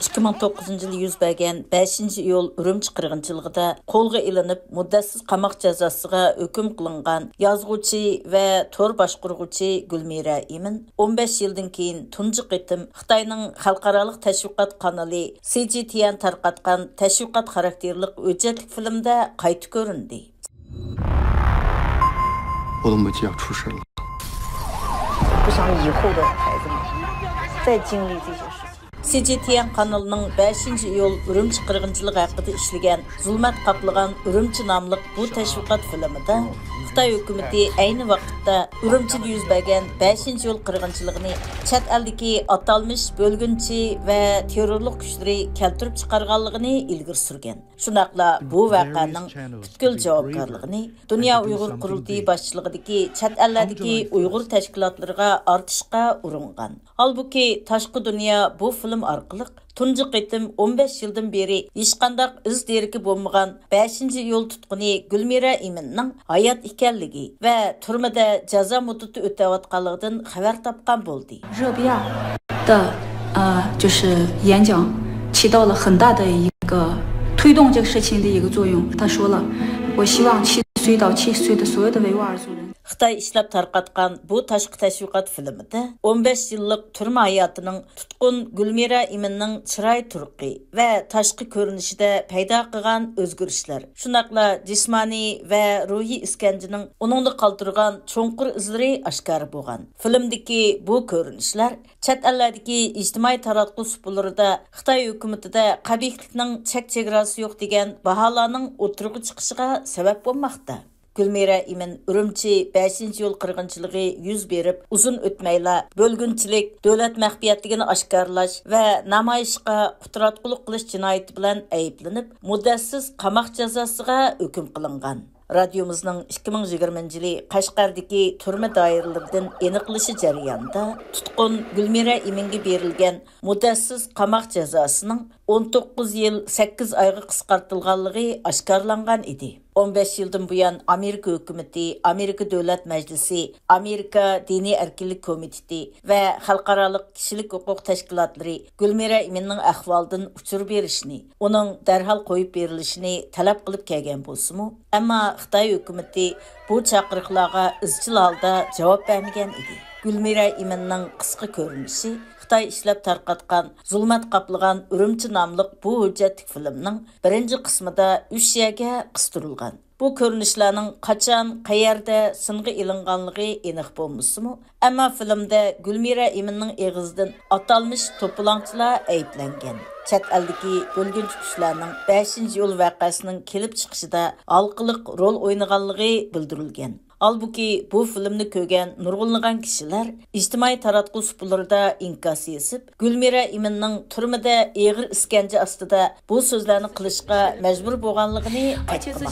2009 yıl yüz bergen 5. iyul Ürümçi qırğınçılığıda қолға ilinib muddatsiz qamoq jazosiga hukm qilingan yozuvchi va tor boshqaruvchi Gulmira Imin 15 yildan keyin tunji qitim Xitoyning xalqarалық tashviqot kanali CGTN tarqatgan tashviqot xarakterlik hujjatlik filmda qayta ko'rindi. 我的母亲要出事了。不想以后的孩子们再经历这些事情。 CGTN kanalının 5. iyul Ürümçi qırğınçılığı haqida işlegen zulmat qaplagan Ürümçi namlıq bu təşviqat filmida Xitoy hökuməti ayni vaqtda Ürümçide yüz bergen 5. iyul qırğınçılığını chet eldagi atalmış bölgünçi və terrorluq kuchları keltirib chiqarganligini ilgir surgan. Shunaqla bu vaqaning butkul javobgarligini Dünya Uyg'ur Qurultiyi boshchiligidagi chet eldagi Uyg'ur tashkilotlariga ortishga uringan. Halbuki tashqi dunyo bu film orqali tunji qitim 15 yildan beri hech qanday iz derki bo'lmagan 5. iyul tutquni Gulmira Iminning hayot ekanligi va turmada jazo muddati o'tayotganligidan xabar topgan bo'ldi. 热比亚的就是演讲起到了很大的一个推动这个事情的一个作用。他说了，我希望7岁到70岁的所有的维吾尔族人。 Xitoy ishlab tarqatgan bu tashqi tashviqot filmida 15 yillik turma hayotining tutqun Gulmira Iminning chiroy turqi va tashqi ko'rinishida paydo qilgan o'zgarishlar, shunaqla jismoniy va ruhiy iskanjining uningda qoldirgan cho'nqur izlari oshkor bo'lgan. Filmdagi bu ko'rinishlar chet ellardagi ijtimoiy taratqush suplarida Xitoy hukumatida qabihlikning chek-chegarasi yo'q degan baholarning o'tirg'i chiqishiga sabab bo'lmoqda. Gulmira Imin Ürümçi 5. iyul qırğınçılığı yüz berib, uzun o'tmayla bölgünçilik, davlat maxfiyatligini oshkorlash va namoyishga qutratqulik qilish jinoyati bilan ayblanib, muddatsiz qamoq jazosiga hukm qilingan. Radyomuzning 2020 yılı Qashqardagi turma doiralaridan aniqlashi jarayonida tutqun Gulmira Iminga berilgan muddatsiz qamoq jazosining 19 yil 8 oyga qisqartirilganligi oshkorlangan edi. 15 yıldan buyan Amerika hükümeti, Amerika Devlet Meclisi, Amerika Dini Erkinlik Komiteti ve Xalqaralıq Kişilik Hukuk Teşkilatları Gulmira Iminning ahvaldan uçur berishini, onun derhal qo'yib berilishini talab qilib kelgan bo'lsa-mu, ammo Xitoy hukumati bu chaqiriqlarga izchil holda javob bermagan edi. Gulmira Iminning qisqa ko'rinishi Xitoy ishlab tarqatgan zulmat qaplagan Ürümçi namlıq bu hujjatlik filmning birinchi qismida 3 yerga qistirılgan. Bu ko'rinishlarning qachon, qayerda singa ilinganligi aniq bo'lmasa-mu, ammo filmda Gulmira Iminning eg'izidan atalmış to'polonchilar ayblangan. Chet eldagi bo'lgunchi kuchlarning 5. iyul voqeasining kelib chiqishida halqiliq rol o'ynaganligi bildirilgan. Halbuki bu filmni ko'rgan nurg'unlagan kishilar ijtimoiy taratqush suplarida inkas yesib, Gulmira Iminning turmada eg'ir iskanja ostida bu so'zlarni qilishga majbur bo'lganligini aytmoqda.